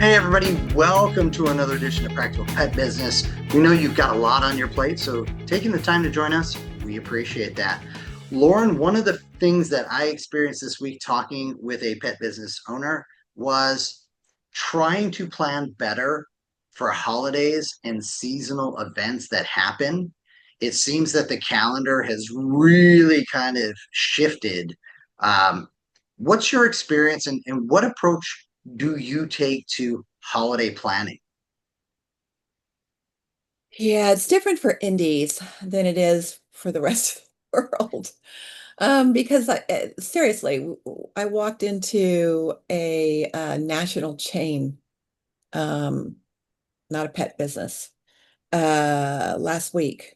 Hey, everybody, welcome to another edition of Practical Pet Business. We know you've got a lot on your plate, so taking the time to join us, we appreciate that. Lorin, one of the things that I experienced this week talking with a pet business owner was trying to plan better for holidays and seasonal events that happen. It seems that the calendar has really kind of shifted. Um, what's your experience and what approach do you take to holiday planning? Yeah, it's different for indies than it is for the rest of the world. Because seriously, I walked into a national chain, um, not a pet business, last week,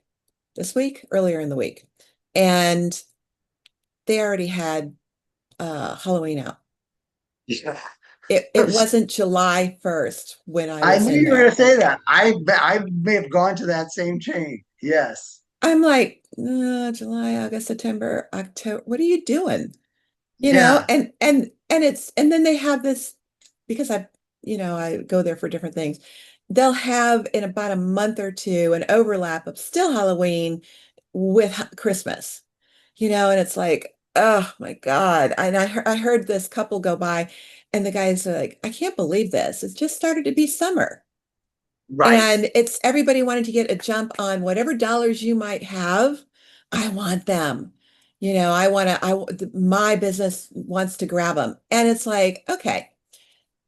this week, earlier in the week, and they already had Halloween out. Yeah. It wasn't July 1st when I I was knew in you were going there. to say that. I may have gone to that same chain. Yes. I'm like, July, August, September, October. What are you doing? Yeah. And then they have this because I go there for different things. They'll have in about a month or two an overlap of still Halloween with Christmas, and it's like, oh my God. And I heard this couple go by and the guys are like, I can't believe this. It's just started to be summer. Right. And it's everybody wanting to get a jump on whatever dollars you might have. I want them. My business wants to grab them. And it's like, okay,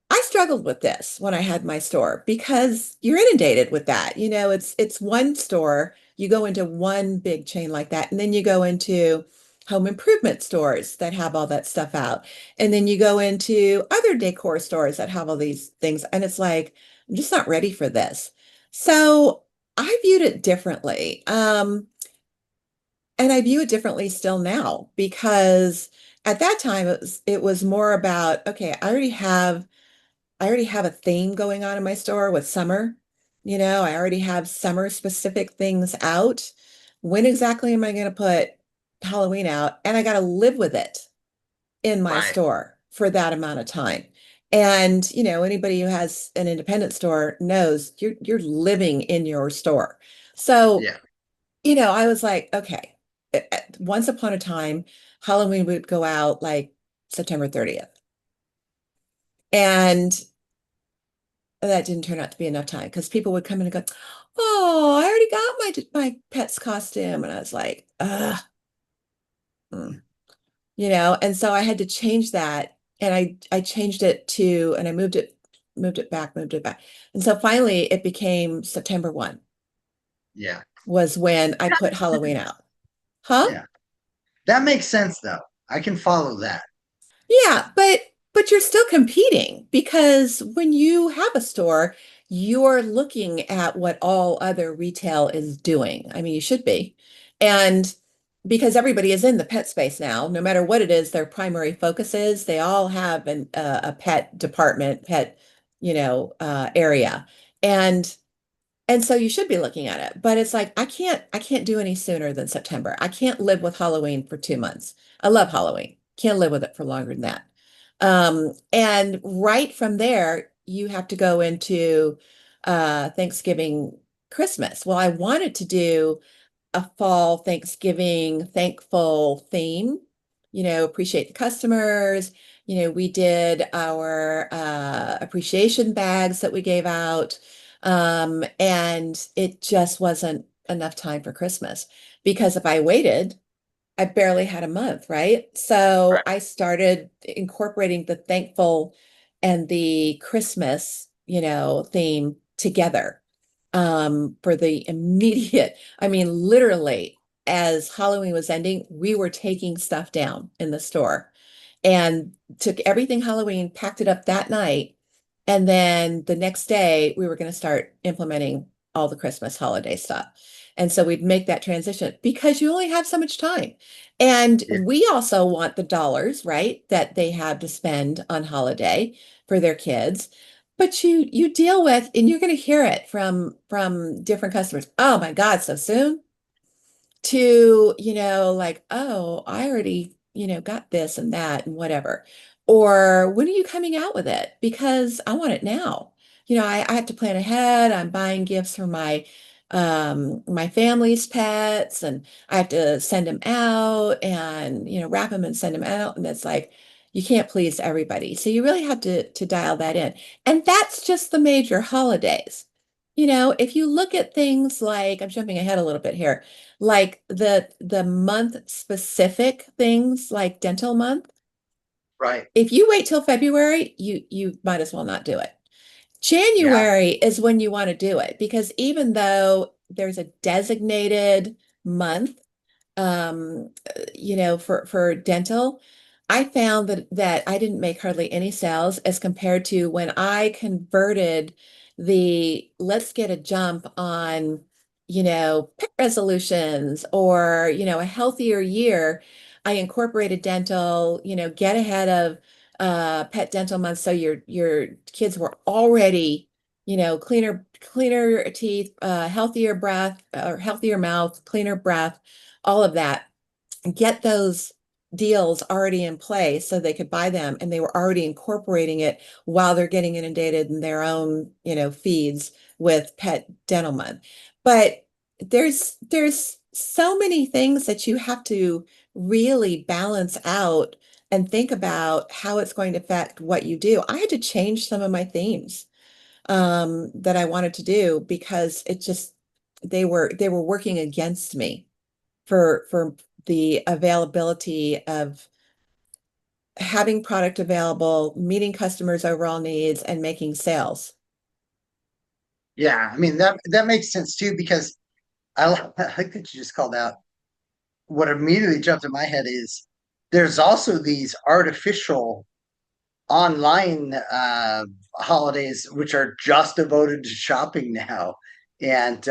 I struggled with this when I had my store because you're inundated with that. It's one store, you go into one big chain like that, and then you go into home improvement stores that have all that stuff out. And then you go into other decor stores that have all these things. And it's like, I'm just not ready for this. So I viewed it differently. And I view it differently still now because at that time it was more about, okay, I already have a theme going on in my store with summer. I already have summer specific things out. When exactly am I going to put Halloween out? And I got to live with it in my Right. store for that amount of time. And, anybody who has an independent store knows you're living in your store. So, Yeah. I was like, okay, once upon a time, Halloween would go out like September 30th. And that didn't turn out to be enough time because people would come in and go, "Oh, I already got my pet's costume," and I was like, "Ugh," mm. And so I had to change that, and I changed it to, and I moved it back, and so finally it became September 1 Yeah. was when I put Halloween out. Huh? Yeah. That makes sense, though. I can follow that. Yeah, but you're still competing because when you have a store, you're looking at what all other retail is doing. I mean, you should be. And because everybody is in the pet space now, no matter what it is, their primary focus is, they all have a pet department, pet, area. And and so you should be looking at it. But it's like I can't do any sooner than September. I can't live with Halloween for 2 months. I love Halloween. Can't live with it for longer than that. And right from there, you have to go into Thanksgiving, Christmas. Well, I wanted to do a fall Thanksgiving thankful theme, appreciate the customers. We did our appreciation bags that we gave out. And it just wasn't enough time for Christmas because if I waited, I barely had a month, right? So Right. I started incorporating the thankful and the Christmas, theme together for the immediate. I mean, literally, as Halloween was ending, we were taking stuff down in the store and took everything Halloween, packed it up that night. And then the next day, we were going to start implementing all the Christmas holiday stuff. And so we'd make that transition because you only have so much time. And Yeah. we also want the dollars, right, that they have to spend on holiday for their kids. But you deal with, and you're going to hear it from different customers. Oh my God, so soon? To, like, oh, I already, got this and that and whatever. Or when are you coming out with it? Because I want it now. I have to plan ahead. I'm buying gifts for my family's pets, and I have to send them out and wrap them and send them out. And it's like you can't please everybody. So you really have to dial that in. And that's just the major holidays. If you look at things like, I'm jumping ahead a little bit here, like the month specific things like dental month. Right. If you wait till February, you might as well not do it. Yeah. January is when you want to do it because even though there's a designated month, for dental, I found that I didn't make hardly any sales as compared to when I converted the let's get a jump on, pet resolutions or, a healthier year. I incorporated dental, get ahead of pet dental month so your kids were already, cleaner teeth, healthier breath or healthier mouth, cleaner breath, all of that, get those deals already in place so they could buy them and they were already incorporating it while they're getting inundated in their own, feeds with pet dental month. But there's so many things that you have to really balance out and think about how it's going to affect what you do. I had to change some of my themes that I wanted to do because it just they were working against me for the availability of having product available, meeting customers' overall needs, and making sales. Yeah. I mean, that makes sense too, because I like that you just called out. What immediately jumped in my head is there's also these artificial online holidays which are just devoted to shopping now, and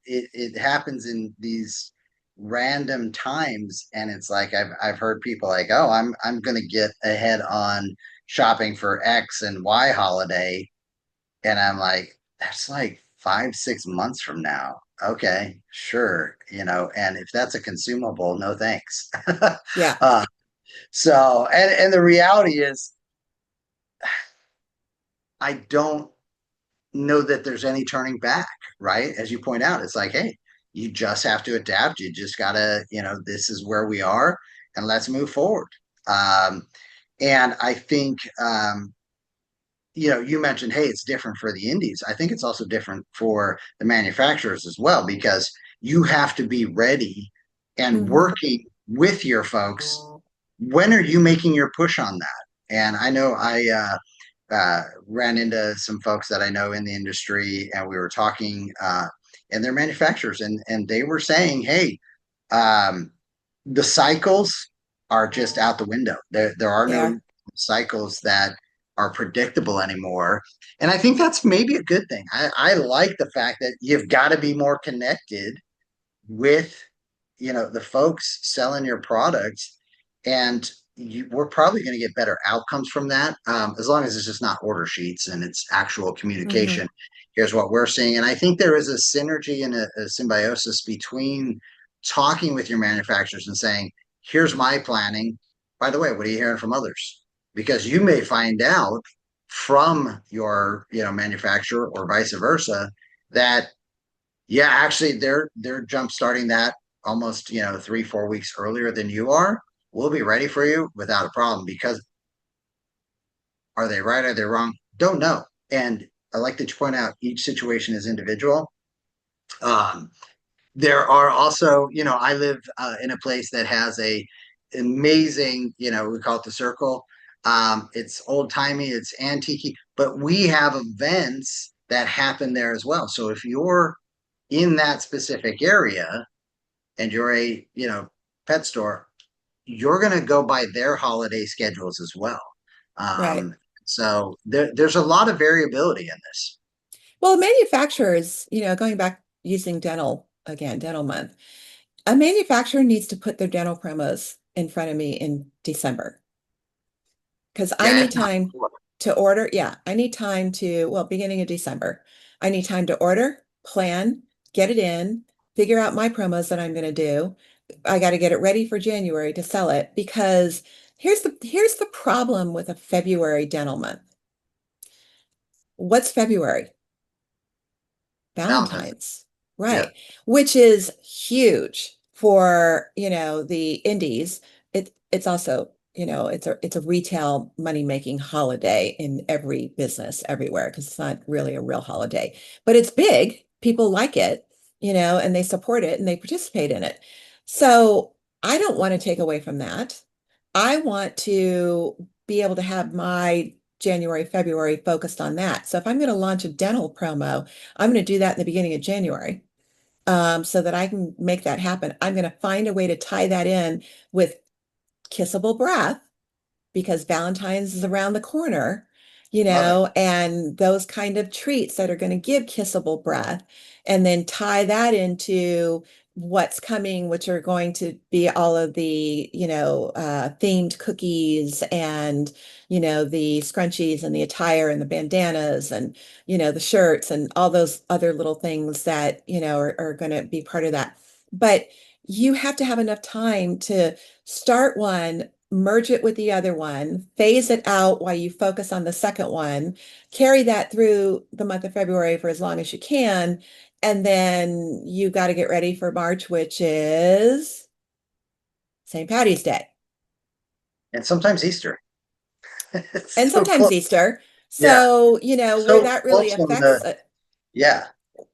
it happens in these random times, and it's like I've heard people like, oh, I'm gonna get ahead on shopping for X and Y holiday, and I'm like, that's like 5 6 months from now. Okay, sure, and if that's a consumable, no thanks. Yeah, uh, and the reality is I don't know that there's any turning back, right? As you point out, it's like, hey, you just have to adapt. You just gotta, this is where we are, and let's move forward. Um, and I think, you mentioned, hey, it's different for the indies. I think it's also different for the manufacturers as well, because you have to be ready and hmm, working with your folks. When are you making your push on that? And I know ran into some folks that I know in the industry, and we were talking, and they're manufacturers, and they were saying, "Hey, um, the cycles are just out the window. There are they no are. cycles that are predictable anymore." And I think that's maybe a good thing. I like the fact that you've got to be more connected with the folks selling your products, and we're probably going to get better outcomes from that, as long as it's just not order sheets and it's actual Hmm. communication. Here's what we're seeing, and I think there is a synergy and a symbiosis between talking with your manufacturers and saying, here's my planning, by the way, what are you hearing from others? Because you may find out from your manufacturer, or vice versa, that yeah, actually, they're jump starting that almost 3 4 weeks earlier than you are. We'll be ready for you without a problem. Because are they right? Are they wrong? Don't know. And I like that you point out each situation is individual. Um, there are also, I live in a place that has a amazing, we call it the Circle. It's old timey, it's antique, but we have events that happen there as well. So if you're in that specific area and you're a pet store, you're going to go by their holiday schedules as well. Right. So there's a lot of variability in this. Well, manufacturers, going back using dental again, dental month, a manufacturer needs to put their dental promos in front of me in December because I Yeah, need if not time before. to order. Yeah, I need time to, well, beginning of December. I need time to order, plan, get it in, figure out my promos that I'm going to do. I got to get it ready for January to sell it because Here's the problem with a February dental month. What's February? Valentine's Day. Valentine's, Yeah. right? Which is huge for, the indies. It's also, it's a retail money-making holiday in every business everywhere because it's not really a real holiday. But it's big. People like it, and they support it and they participate in it. So I don't want to take away from that. I want to be able to have my January, February focused on that. So if I'm going to launch a dental promo, I'm going to do that in the beginning of January, so that I can make that happen. I'm going to find a way to tie that in with kissable breath because Valentine's is around the corner, Love it. and those kind of treats that are going to give kissable breath, and then tie that into what's coming, which are going to be all of the, themed cookies and, the scrunchies and the attire and the bandanas and, the shirts and all those other little things that, are going to be part of that. But you have to have enough time to start one, merge it with the other one, phase it out while you focus on the second one, carry that through the month of February for as long as you can. And then you got to get ready for March, which is St. Patty's Day And sometimes Easter. It's and so sometimes close. Easter. Yeah. So, where So that really close on affects the, it. yeah.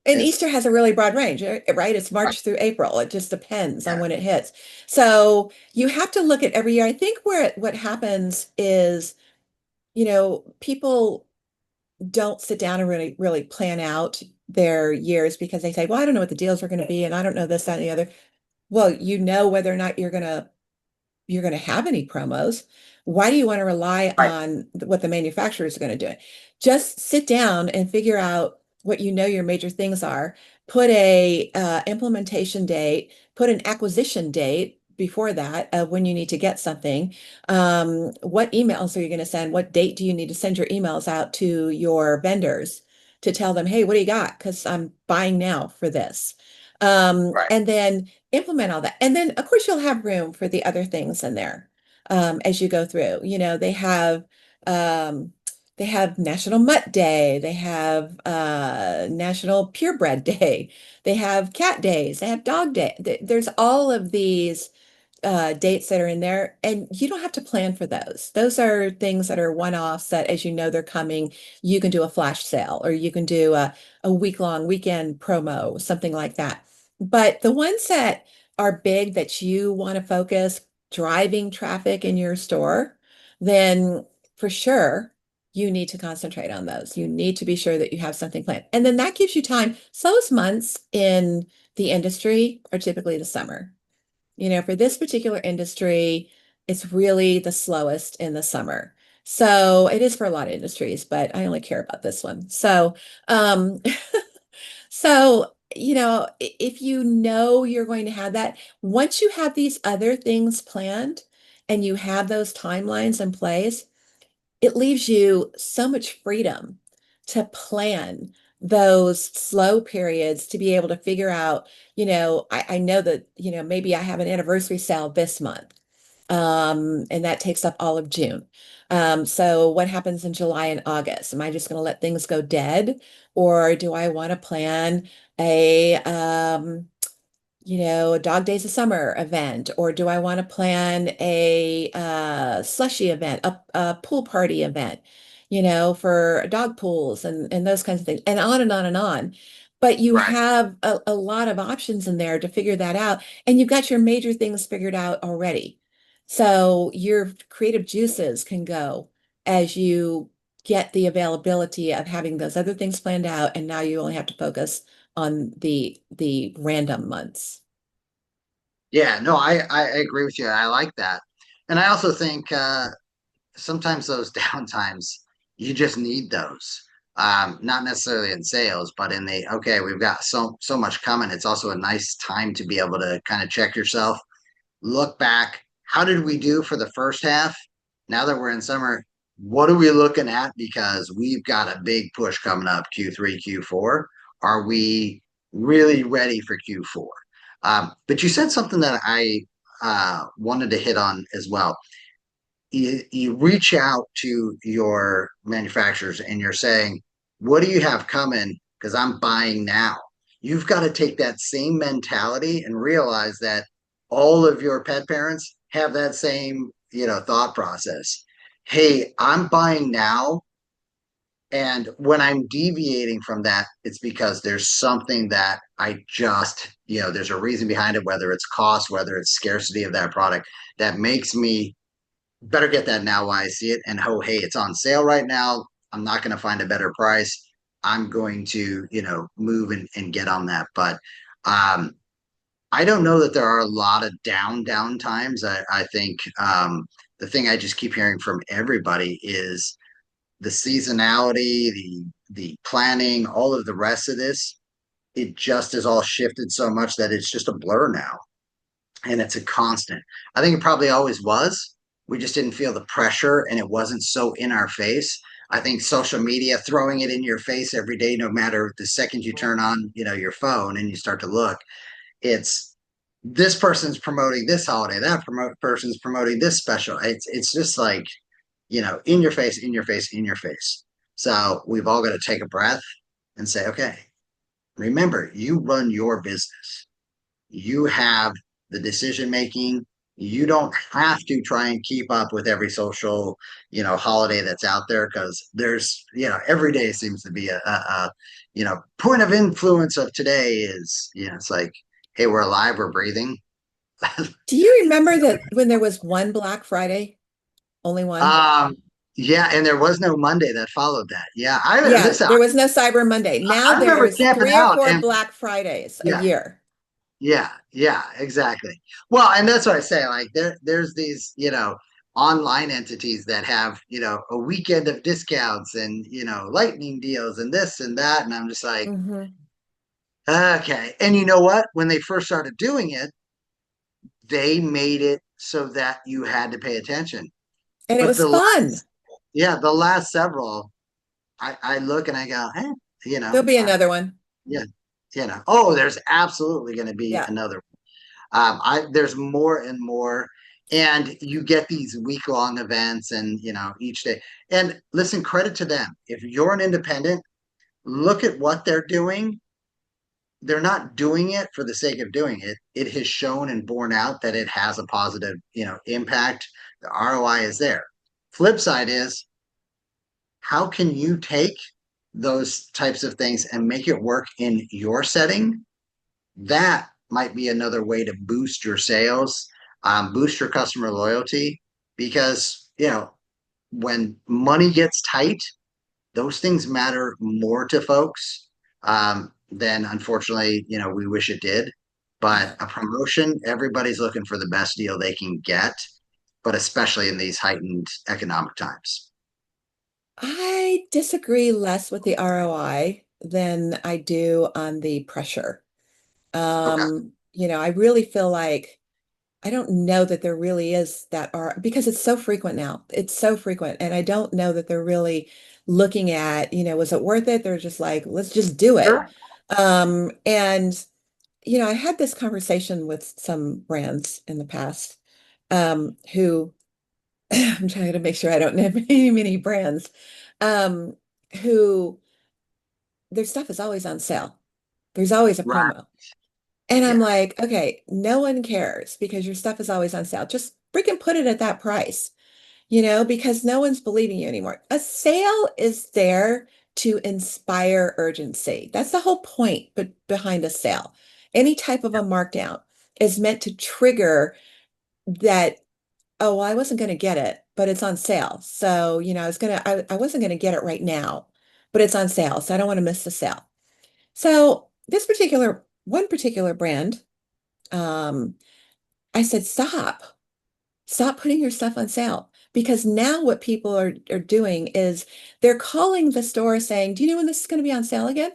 And It's Easter has a really broad range, right? It's right. March through April. It just depends on Yeah. when it hits. So you have to look at every year. I think what happens is, people don't sit down and really, really plan out their years because they say, well, I don't know what the deals are going to be, and I don't know this, that, and the other. Well, whether or not you're going to have any promos. Why do you want to rely Right. on what the manufacturers are going to do? Just sit down and figure out what your major things are. Put a implementation date, put an acquisition date before that of when you need to get something. What emails are you going to send? What date do you need to send your emails out to your vendors to tell them, hey, what do you got? Because I'm buying now for this. Right. And then implement all that. And then, of course, you'll have room for the other things in there as you go through. Um, they have National Mutt Day, they have National Purebred Day, they have cat days, they have dog day. There's all of these dates that are in there, and you don't have to plan for those. Those are things that are one-offs that, as you know, they're coming. You can do a flash sale, or you can do a week-long weekend promo, something like that. But the ones that are big that you want to focus driving traffic in your store, then for sure you need to concentrate on those. You need to be sure that you have something planned. And then that gives you time. Slowest months in the industry are typically the summer. For this particular industry, it's really the slowest in the summer. So it is for a lot of industries, but I only care about this one. Um, so, if you know you're going to have that, once you have these other things planned and you have those timelines in place, it leaves you so much freedom to plan those slow periods to be able to figure out, I know that, maybe I have an anniversary sale this month. And that takes up all of June. So what happens in July and August? Am I just going to let things go dead? Or do I want to plan a a dog days of summer event, or do I want to plan a slushy event, a pool party event, for dog pools and those kinds of things, and on and on and on. But you Right. have a lot of options in there to figure that out, and you've got your major things figured out already. So your creative juices can go as you get the availability of having those other things planned out, and now you only have to focus on the random months. Yeah. No, I agree with you. I like that. And I also think sometimes those downtimes, you just need those. Not necessarily in sales, but in the okay, we've got so much coming. It's also a nice time to be able to kind of check yourself, look back. How did we do for the first half? Now that we're in summer, what are we looking at? Because we've got a big push coming up Q3, Q4. Are we really ready for Q4? But you said something that I wanted to hit on as well. you reach out to your manufacturers and you're saying, what do you have coming? Because I'm buying now. You've got to take that same mentality and realize that all of your pet parents have that same, thought process. Hey, I'm buying now. And when I'm deviating from that, it's because there's something that I just, there's a reason behind it, whether it's cost, whether it's scarcity of that product, that makes me better get that now while I see it. And oh, hey, it's on sale right now. I'm not going to find a better price. I'm going to, move and get on that. But I don't know that there are a lot of down times. I think the thing I just keep hearing from everybody is the seasonality, the planning, all of the rest of this. It just is all shifted so much that it's just a blur now, and it's a constant. I think it probably always was. We just didn't feel the pressure and it wasn't so in our face. I think social media throwing it in your face every day, no matter the second you turn on, your phone and you start to look, it's this person's promoting this holiday, that person's promoting this special. It's just like, in your face, in your face, in your face. So we've all got to take a breath and say, okay, remember, you run your business. You have the decision making. You don't have to try and keep up with every social, holiday that's out there, because there's, every day seems to be point of influence of today is, it's like, hey, we're alive, we're breathing. Do you remember that when there was one Black Friday, only one? um, yeah, and there was no Monday that followed that. Yeah, Yeah, listen, there was no Cyber Monday. Now I remember there's camping three or out four and Black Fridays a yeah, year. yeah, exactly. Well, and that's what I say. Like there's these, online entities that have, a weekend of discounts and, lightning deals and this and that. And I'm just like, Hmm. okay. And you know what? When they first started doing it, they made it so that you had to pay attention. And it But was fun. the last several, I look and I go, hey, you There'll know, be uh, another one. yeah, oh, there's absolutely going to be Yeah. another. There's more and more, and you get these week long events, and each day. And listen, credit to them. If you're an independent, look at what they're doing. They're not doing it for the sake of doing it. It has shown and borne out that it has a positive, impact. The ROI is there. Flip side is, how can you take those types of things and make it work in your setting? That might be another way to boost your sales, boost your customer loyalty, because when money gets tight, those things matter more to folks, than unfortunately we wish it did. But a promotion, everybody's looking for the best deal they can get, but especially in these heightened economic times. I disagree less with the ROI than I do on the pressure. Okay. I really feel like I don't know that there really is that R because it's so frequent now. It's so frequent. And I don't know that they're really looking at, was it worth it? They're just like, let's just do it. Sure. And I had this conversation with some brands in the past, who I'm trying to make sure I don't name many brands, um, who their stuff is always on sale. There's always a Right. promo. And I'm Yeah. like, okay, no one cares because your stuff is always on sale. Just freaking put it at that price, because no one's believing you anymore. A sale is there to inspire urgency. That's the whole point behind a sale. Any type of a markdown is meant to trigger that, oh, well, I wasn't going to get it, but it's on sale. So, I wasn't going to get it right now, but it's on sale. So I don't want to miss the sale. So one particular brand, um, I said, stop putting your stuff on sale. Because now what people are doing is they're calling the store saying, do you know when this is going to be on sale again?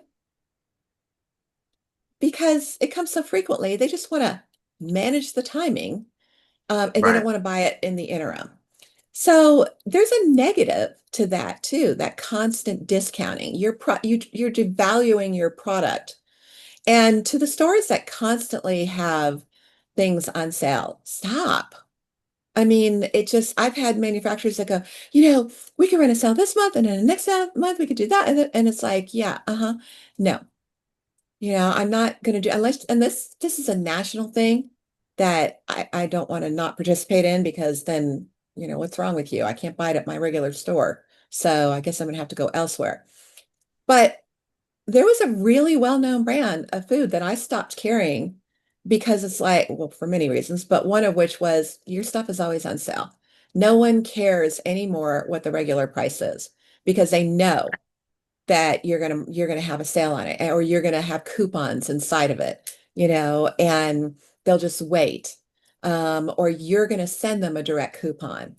Because it comes so frequently, they just want to manage the timing, and they don't Right. want to buy it in the interim. So there's a negative to that too, that constant discounting. You're devaluing your product. And to the stores that constantly have things on sale, stop. I mean, I've had manufacturers that go, we can run a sale this month and then the next month we could do that. And it's like, yeah, no, I'm not going to do, unless this is a national thing that I don't want to not participate in because then, what's wrong with you? I can't buy it at my regular store. So I guess I'm going to have to go elsewhere. But there was a really well-known brand of food that I stopped carrying because it's like, well, for many reasons, but one of which was your stuff is always on sale. No one cares anymore what the regular price is because they know that you're gonna have a sale on it or you're gonna have coupons inside of it, and they'll just wait. Or you're gonna send them a direct coupon.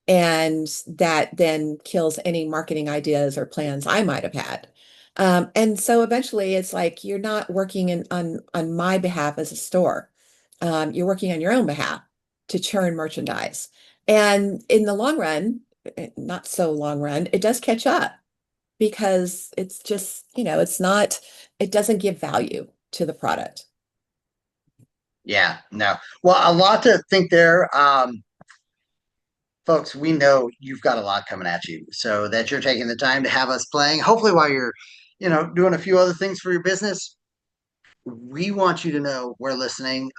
And that then kills any marketing ideas or plans I might have had. And so eventually it's like you're not working on my behalf as a store. You're working on your own behalf to churn merchandise. And in the long run, not so long run, it does catch up because it's just, it doesn't give value to the product. Yeah, no. Well, a lot to think there. Folks, we know you've got a lot coming at you, so that you're taking the time to have us playing. Hopefully, while you're, doing a few other things for your business, we want you to know we're listening.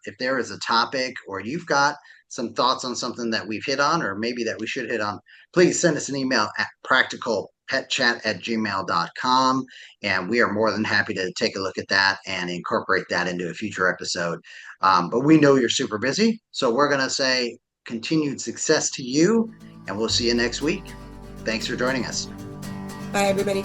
If there is a topic or you've got some thoughts on something that we've hit on or maybe that we should hit on, please send us an email at practicalpetchat@gmail.com. And we are more than happy to take a look at that and incorporate that into a future episode. But we know you're super busy. So we're going to say continued success to you. And we'll see you next week. Thanks for joining us. Bye, everybody.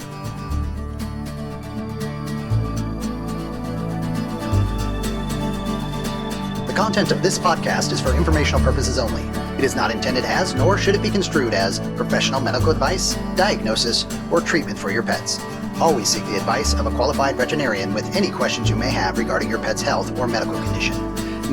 The content of this podcast is for informational purposes only. It is not intended as, nor should it be construed as, professional medical advice, diagnosis, or treatment for your pets. Always seek the advice of a qualified veterinarian with any questions you may have regarding your pet's health or medical condition.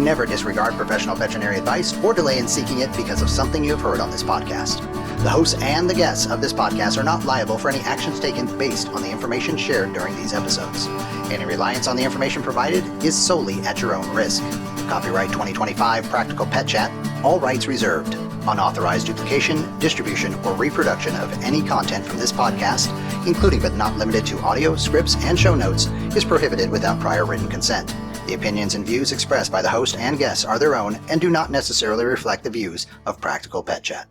Never disregard professional veterinary advice or delay in seeking it because of something you have heard on this podcast. The hosts and the guests of this podcast are not liable for any actions taken based on the information shared during these episodes. Any reliance on the information provided is solely at your own risk. Copyright 2025 Practical Pet Chat, all rights reserved. Unauthorized duplication, distribution, or reproduction of any content from this podcast, including but not limited to audio, scripts, and show notes, is prohibited without prior written consent. The opinions and views expressed by the host and guests are their own and do not necessarily reflect the views of Practical Pet Chat.